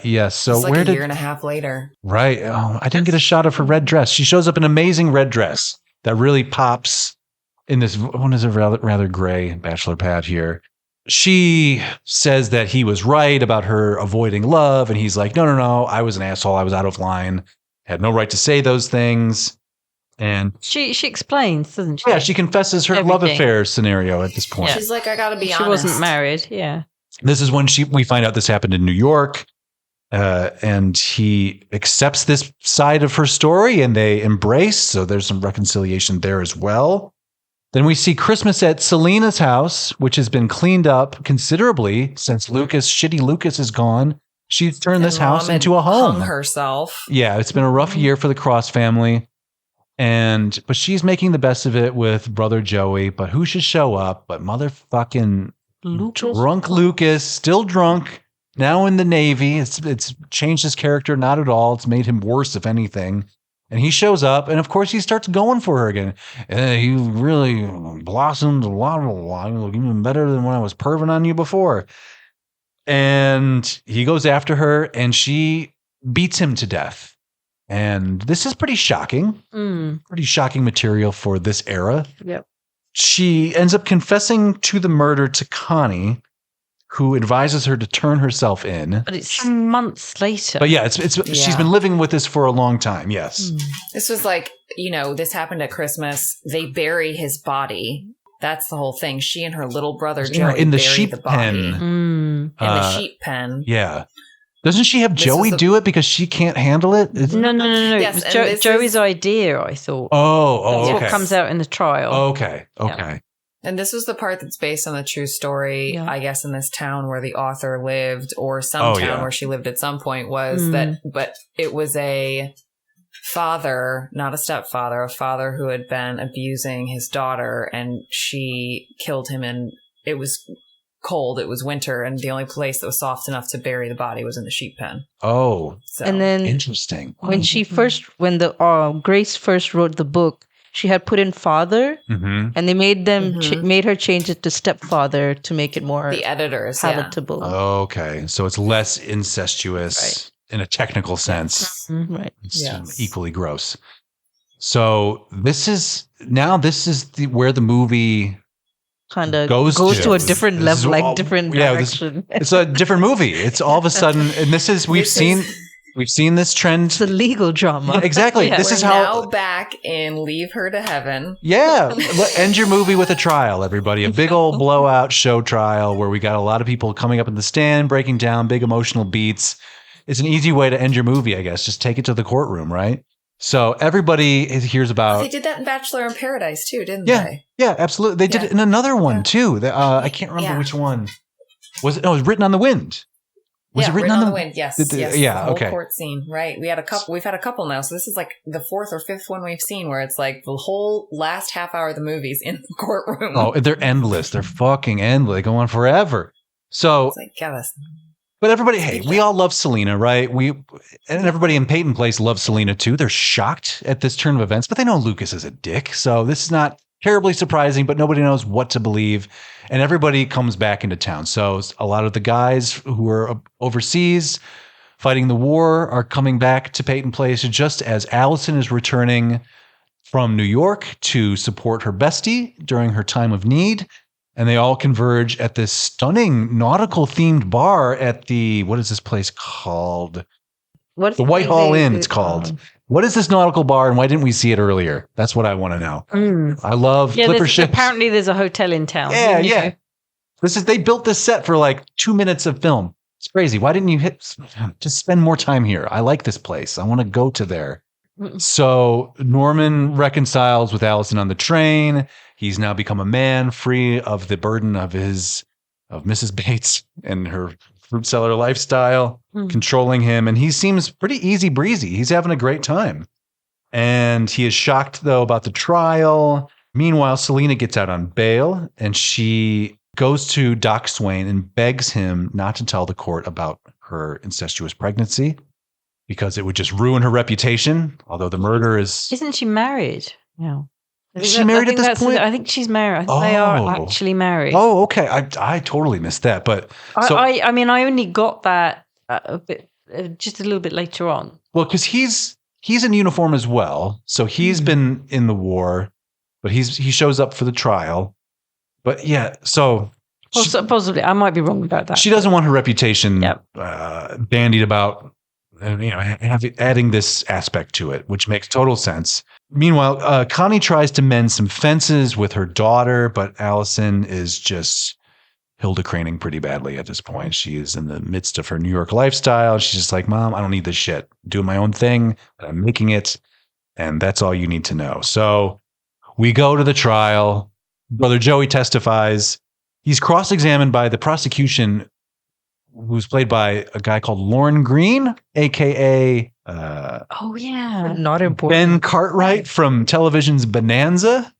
Yes. So it's like a year and a half later. Right. Oh, I didn't get a shot of her red dress. She shows up in an amazing red dress that really pops in this one is a rather gray bachelor pad here. She says that he was right about her avoiding love. And he's like, no, I was an asshole. I was out of line. Had no right to say those things. And she explains, doesn't she? Yeah, she confesses her love affair scenario at this point. Yeah. She's like, I got to be honest. She wasn't married. Yeah. This is when we find out this happened in New York. And he accepts this side of her story and they embrace. So there's some reconciliation there as well. Then we see Christmas at Selena's house, which has been cleaned up considerably since shitty Lucas is gone. She's turned this house into a home. Hung herself. Yeah, it's been a rough year for the Cross family. But she's making the best of it with brother Joey. But who should show up but motherfucking drunk Lucas, still drunk, now in the Navy. It's changed his character, not at all. It's made him worse, if anything. And he shows up, and of course he starts going for her again. You really blossomed a lot, even better than when I was perving on you before. And he goes after her, and she beats him to death. And this is pretty shocking. Pretty shocking material for this era. Yep. She ends up confessing to the murder to Connie, who advises her to turn herself in. But it's months later. But yeah, she's been living with this for a long time, yes. This was like, this happened at Christmas. They bury his body. That's the whole thing. She and her little brother, Joey, in the bury sheep the body. pen. In the sheep pen. Yeah. Doesn't she have Joey do it because she can't handle it? No. Yes, it was Joey's idea, I thought. Oh, That's okay. what comes out in the trial. Okay. Yeah. And this was the part that's based on the true story, I guess, in this town where the author lived, or some town where she lived at some point, was that, but it was a father, not a stepfather, a father who had been abusing his daughter, and she killed him, and it was cold, it was winter, and the only place that was soft enough to bury the body was in the sheep pen. Oh. So. And then interesting. When Grace first wrote the book, she had put in father, and they made her change it to stepfather to make it more the editors palatable. Okay, so it's less incestuous in a technical sense. Right. It's equally gross. So this is where the movie kind of goes to a to. different This is level, all- like different yeah, direction. It's a different movie. It's all of a sudden, and we've seen this trend. It's a legal drama. Exactly. Yeah. This is We're how. now back in Leave Her to Heaven. Yeah. End your movie with a trial, everybody. A big old blowout show trial where we got a lot of people coming up in the stand, breaking down big emotional beats. It's an easy way to end your movie, I guess. Just take it to the courtroom, right? So everybody hears about. They did that in Bachelor in Paradise too, didn't Yeah. they? Yeah, absolutely. They did it in another one too. I can't remember which one. Was it? No, it was Written on the Wind. Was it Written on the Wind? Yes. Yeah. The whole Okay. court scene. Right. We've had a couple now. So this is like the fourth or fifth one we've seen where it's like the whole last half hour of the movie's in the courtroom. Oh, they're endless. They're fucking endless. They go on forever. So, It's like, yeah, but everybody, hey, we all love Selena, right? And everybody in Peyton Place loves Selena too. They're shocked at this turn of events, but they know Lucas is a dick. So this is not terribly surprising, but nobody knows what to believe. And everybody comes back into town. So a lot of the guys who are overseas fighting the war are coming back to Peyton Place just as Allison is returning from New York to support her bestie during her time of need. And they all converge at this stunning nautical themed bar at what is this place called? The Whitehall Inn, it's called. What is this nautical bar and why didn't we see it earlier? That's what I want to know. I love clipper ships. Apparently there's a hotel in town. Yeah. They built this set for like 2 minutes of film. It's crazy. Why didn't you just spend more time here? I like this place. I want to go to there. So Norman reconciles with Allison on the train. He's now become a man free of the burden of Mrs. Bates and her fruit seller lifestyle controlling him. And he seems pretty easy breezy. He's having a great time. And he is shocked though about the trial. Meanwhile, Selena gets out on bail and she goes to Doc Swain and begs him not to tell the court about her incestuous pregnancy because it would just ruin her reputation. Although the murder is... Isn't she married? Yeah. Is she married at this point? I think she's married. I think they are actually married. Oh, okay. I totally missed that. But I mean, I only got that just a little bit later on. Well, because he's in uniform as well. So he's been in the war, but he shows up for the trial. But yeah, so possibly I might be wrong about that. She doesn't want her reputation bandied about, adding this aspect to it, which makes total sense. Meanwhile, Connie tries to mend some fences with her daughter, but Allison is just Hilda craning pretty badly at this point. She is in the midst of her New York lifestyle. She's just like, Mom, I don't need this shit. I'm doing my own thing, but I'm making it, and that's all you need to know. So we go to the trial. Brother Joey testifies. He's cross-examined by the prosecution, who's played by a guy called Lorne Green, a.k.a. Not important. Ben Cartwright from television's Bonanza.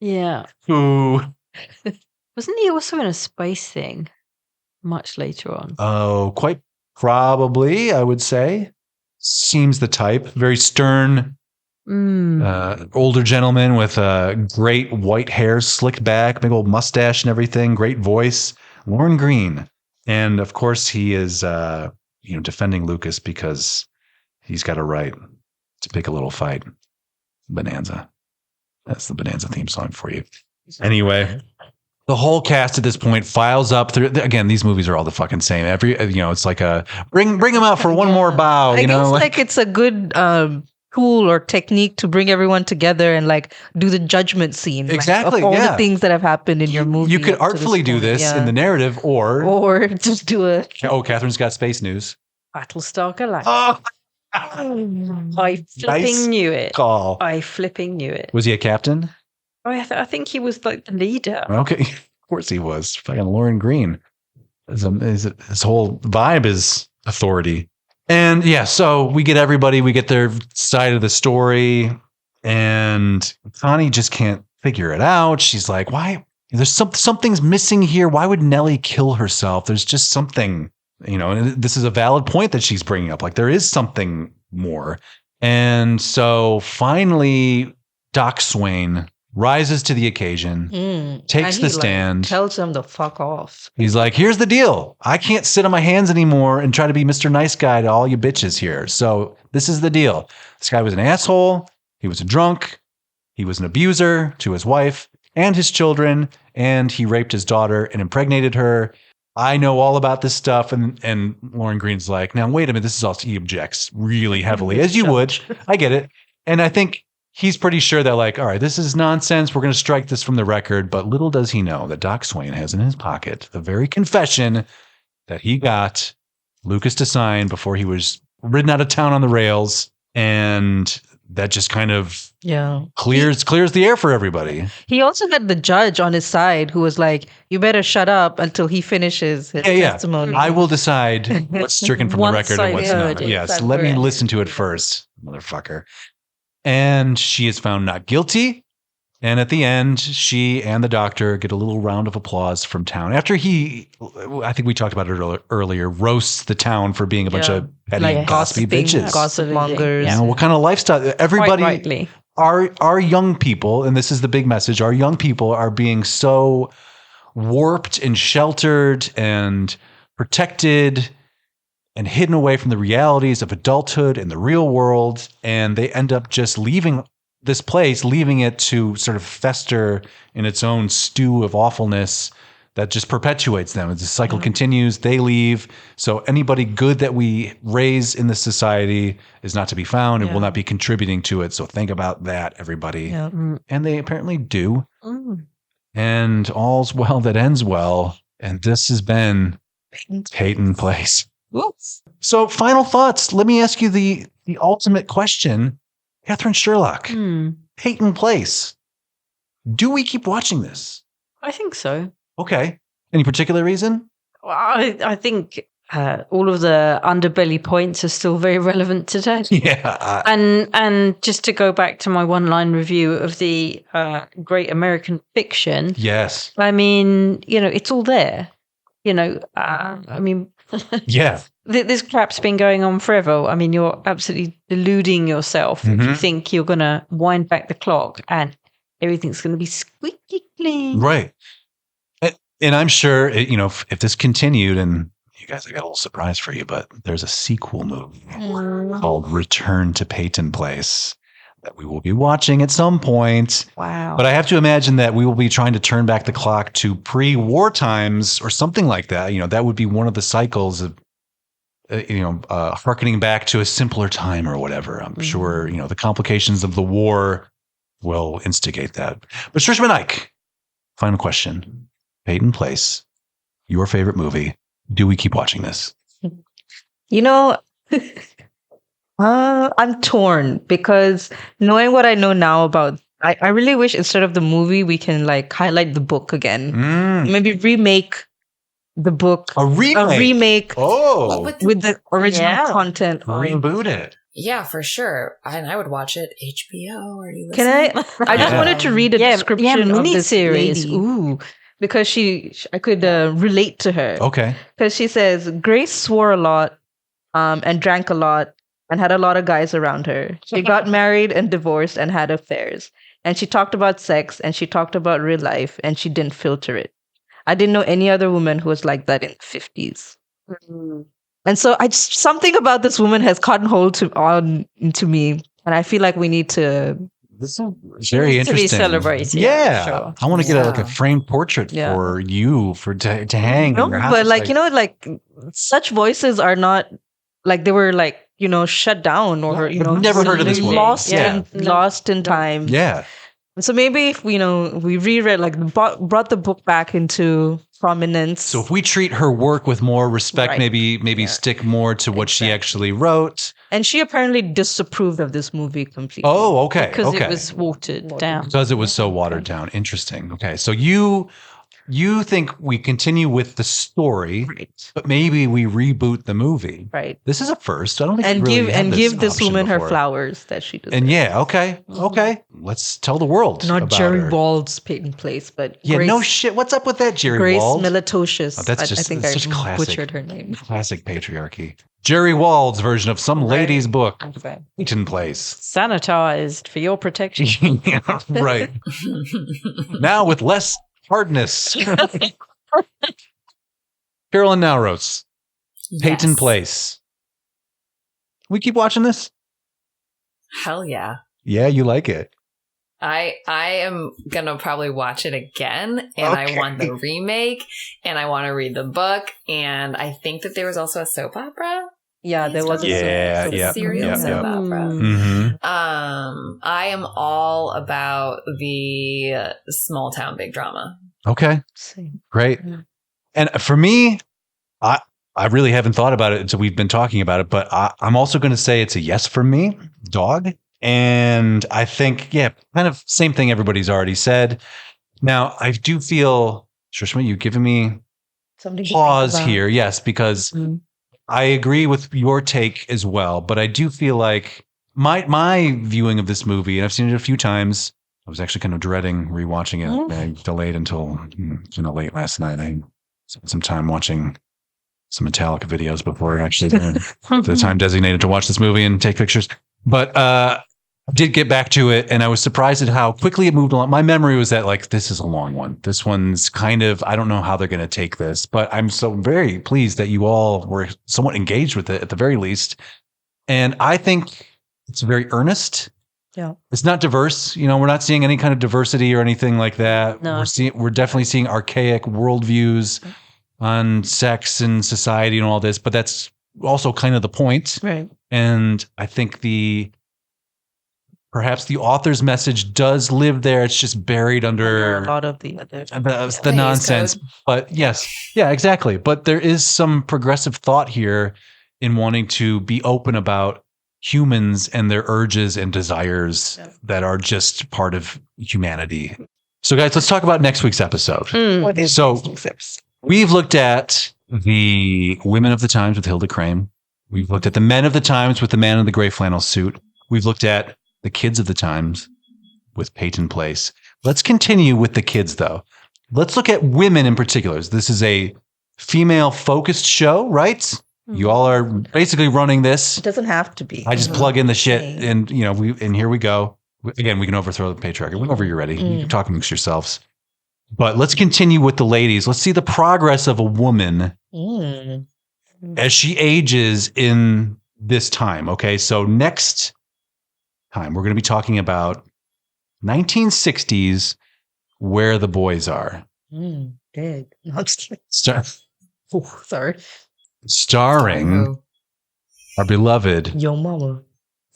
Yeah. Who... Wasn't he also in a space thing much later on? Oh, quite probably, I would say. Seems the type. Very stern, older gentleman with great white hair slicked back, big old mustache and everything, great voice. Lorne Green. And of course he is defending Lucas because he's got a right to pick a little fight. Bonanza. That's the Bonanza theme song for you. Anyway, the whole cast at this point files up through. Again, these movies are all the fucking same. It's like a bring them out for one more bow. I guess like it's a good tool or technique to bring everyone together and like do the judgment scene. Exactly. Of all the things that have happened in your movie. You could artfully do this in the narrative, or just do a. Oh, Catherine's got space news. Battlestar Galactica. Oh, I flipping knew it. Call. I flipping knew it. Was he a captain? Oh, I think he was like the leader. Okay, of course he was. Fucking Lorne Green. His whole vibe is authority. And yeah, so we get their side of the story, and Connie just can't figure it out. She's like, why? There's something's missing here. Why would Nellie kill herself? There's just something, and this is a valid point that she's bringing up. Like there is something more. And so finally, Doc Swain rises to the occasion, takes the stand. Tells him to fuck off. He's like, here's the deal. I can't sit on my hands anymore and try to be Mr. Nice Guy to all you bitches here. So this is the deal. This guy was an asshole. He was a drunk. He was an abuser to his wife. and his children, and he raped his daughter and impregnated her. I know all about this stuff. And Lauren Green's like, now, wait a minute. This is also, he objects really heavily, as you would. I get it. And I think he's pretty sure that, like, all right, this is nonsense. We're going to strike this from the record. But little does he know that Doc Swain has in his pocket the very confession that he got Lucas to sign before he was ridden out of town on the rails. And that just kind of clears the air for everybody. He also had the judge on his side who was like, you better shut up until he finishes his testimony. I will decide what's stricken from the record and what's not. Yes, let me listen to it first, motherfucker. And she is found not guilty. And at the end, she and the doctor get a little round of applause from town. After he, I think we talked about it earlier, roasts the town for being a bunch of petty, gossipy bitches. Gossip mongers. You know, what kind of lifestyle? Everybody, our young people, and this is the big message, our young people are being so warped and sheltered and protected and hidden away from the realities of adulthood and the real world. And they end up just leaving this place, leaving it to sort of fester in its own stew of awfulness that just perpetuates them. As the cycle continues, they leave. So anybody good that we raise in this society is not to be found and will not be contributing to it. So think about that, everybody. And they apparently do. And all's well that ends well. And this has been Peyton Place. So final thoughts. Let me ask you the ultimate question. Katherine Sherlock, Peyton Place. Do we keep watching this? I think so. Okay. Any particular reason? Well, I think all of the underbelly points are still very relevant today. Yeah. And just to go back to my one-line review of the Great American Fiction. Yes. I mean, it's all there. I mean... Yeah. This crap's been going on forever. I mean, you're absolutely deluding yourself if you think you're going to wind back the clock and everything's going to be squeaky clean. Right. And I'm sure, if this continued, and you guys, I got a little surprise for you, but there's a sequel movie called Return to Peyton Place that we will be watching at some point. Wow. But I have to imagine that we will be trying to turn back the clock to pre-war times or something like that. That would be one of the cycles of, hearkening back to a simpler time or whatever. I'm sure, the complications of the war will instigate that. But Shrishma Naik, final question. Peyton Place, your favorite movie. Do we keep watching this? I'm torn because knowing what I know now about, I really wish instead of the movie, we can like highlight the book again. Maybe remake the book. A remake? Oh. With the original content. Reboot it. Yeah, for sure. And I would watch it. HBO, are you listening? Can I? I just wanted to read a description of this series. Lady. Ooh. Because I could relate to her. Okay. Because she says, Grace swore a lot and drank a lot and had a lot of guys around her. She got married and divorced and had affairs. And she talked about sex and she talked about real life and she didn't filter it. I didn't know any other woman who was like that in the 50s. And so something about this woman has caught hold into me. And I feel like we need to... This is very interesting. To be celebrated. Yeah. Sure. I want to get a framed portrait for you to hang in your house. But such voices are not like they were like, shut down or, never heard of this woman. Lost in time. Yeah. So maybe if, we reread, brought the book back into prominence. So if we treat her work with more respect, maybe stick more to what she actually wrote. And she apparently disapproved of this movie completely. Oh, okay. Because it was watered down. Because it was so watered down. Interesting. Okay. So you think we continue with the story, but maybe we reboot the movie. Right. This is a first. I don't think and give this woman her flowers that she deserves. And okay. Let's tell the world. Not about Jerry her. Wald's Peyton Place, but Grace, no shit. What's up with that, Jerry Wald? Grace Militocious. Oh, that's such classic. Butchered her name. Classic patriarchy. Jerry Wald's version of some lady's book. Peyton Place. Sanitized for your protection. Yeah, right. Now with less hardness. Carolyn Naoroz. Peyton Place. We keep watching this? Hell yeah. Yeah, you like it. I am gonna probably watch it again, and I want the remake, and I want to read the book, and I think that there was also a soap opera. Yeah, there was a serial soap opera. Mm-hmm. I am all about the small town big drama. Okay, great. Yeah. And for me, I really haven't thought about it until we've been talking about it, but I'm also going to say it's a yes for me, dog. And I think, kind of same thing everybody's already said. Now, I do feel, Shrishma, you've given me pause here. Yes, because I agree with your take as well. But I do feel like my viewing of this movie, and I've seen it a few times, I was actually kind of dreading rewatching it. I delayed until late last night. I spent some time watching some Metallica videos before actually the time designated to watch this movie and take pictures. But I did get back to it, and I was surprised at how quickly it moved along. My memory was that, like, this is a long one. This one's kind of, I don't know how they're going to take this, but I'm so very pleased that you all were somewhat engaged with it at the very least. And I think it's very earnest. Yeah. It's not diverse. We're not seeing any kind of diversity or anything like that. No. We're definitely seeing archaic worldviews on sex and society and all this, but that's also kind of the point. Right. And I think perhaps the author's message does live there. It's just buried under a lot of the other the nonsense. Code. But yes, yeah, exactly. But there is some progressive thought here in wanting to be open about humans and their urges and desires that are just part of humanity. So guys, let's talk about next week's episode. So we've looked at the women of the times with Hilda Crane. We've looked at the men of the times with the man in the gray flannel suit. We've looked at the kids of the times with Peyton Place. Let's continue with the kids, though. Let's look at women in particular. This is a female-focused show, right? You all are basically running this. It doesn't have to be. I just plug in the shit, and and here we go. Again, we can overthrow the patriarchy whenever you're ready. You can talk amongst yourselves. But let's continue with the ladies. Let's see the progress of a woman as she ages in this time. Okay, so next time we're going to be talking about 1960s, Where the Boys Are. Big. No, I'm just kidding. Sorry. Starring our beloved Yo mama.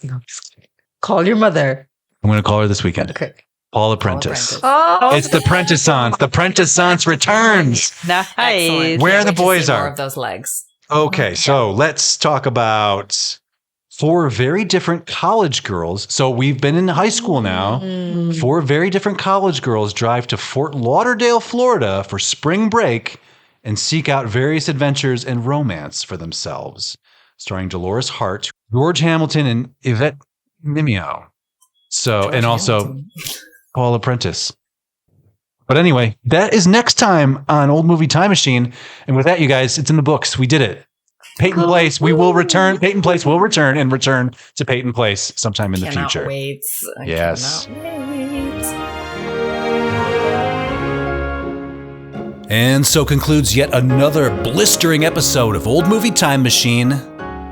No, I'm just kidding. Call your mother. I'm going to call her this weekend. Okay. Paula Prentice. Oh, It's the Prentice-sance. The Prentice-sance returns. Nice. Excellent. Where Can't the wait to boys see are. more of those legs. Okay, so let's talk about 4 very different college girls. So we've been in high school now. 4 very different college girls drive to Fort Lauderdale, Florida for spring break and seek out various adventures and romance for themselves. Starring Dolores Hart, George Hamilton, and Yvette Mimieux. So, George and also Hamilton. Paula Prentice. But anyway, that is next time on Old Movie Time Machine. And with that, you guys, it's in the books. We did it. Peyton Place, we will return. Peyton Place will return and return to Peyton Place sometime in the Cannot future. wait. I Yes. cannot wait. And so concludes yet another blistering episode of Old Movie Time Machine.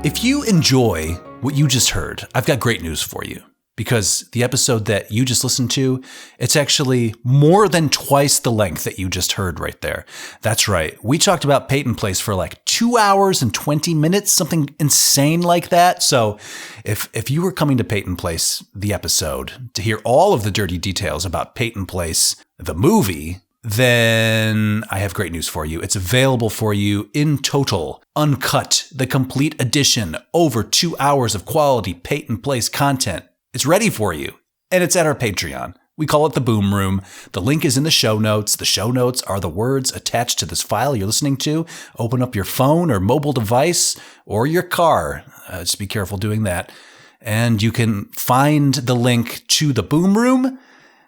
If you enjoy what you just heard, I've got great news for you. Because the episode that you just listened to, it's actually more than twice the length that you just heard right there. That's right. We talked about Peyton Place for like 2 hours and 20 minutes, something insane like that. So if you were coming to Peyton Place, the episode, to hear all of the dirty details about Peyton Place, the movie, then I have great news for you. It's available for you in total, uncut, the complete edition, over 2 hours of quality Peyton Place content. It's ready for you, and it's at our Patreon. We call it the Boom Room. The link is in the show notes. The show notes are the words attached to this file you're listening to. Open up your phone or mobile device or your car. Just be careful doing that. And you can find the link to the Boom Room.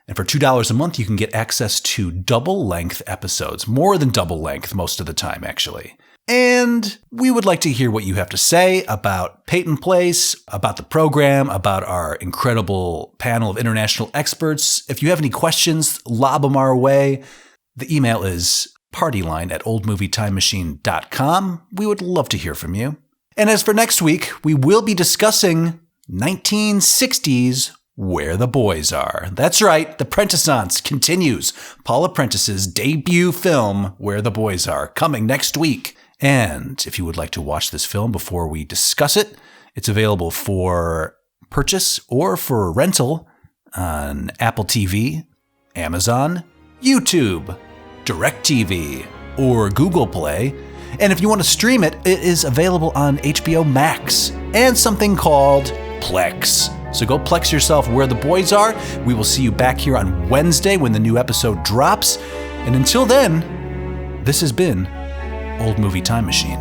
And for $2 a month, you can get access to double-length episodes. More than double length most of the time, actually. And we would like to hear what you have to say about Peyton Place, about the program, about our incredible panel of international experts. If you have any questions, lob them our way. The email is partyline@oldmovietimemachine.com. We would love to hear from you. And as for next week, we will be discussing 1960s Where the Boys Are. That's right, the Prenticeance continues. Paula Prentice's debut film, Where the Boys Are, coming next week. And if you would like to watch this film before we discuss it, it's available for purchase or for rental on Apple TV, Amazon, YouTube, DirecTV, or Google Play. And if you want to stream it, it is available on HBO Max and something called Plex. So go Plex yourself Where the Boys Are. We will see you back here on Wednesday when the new episode drops. And until then, this has been Old Movie Time Machine.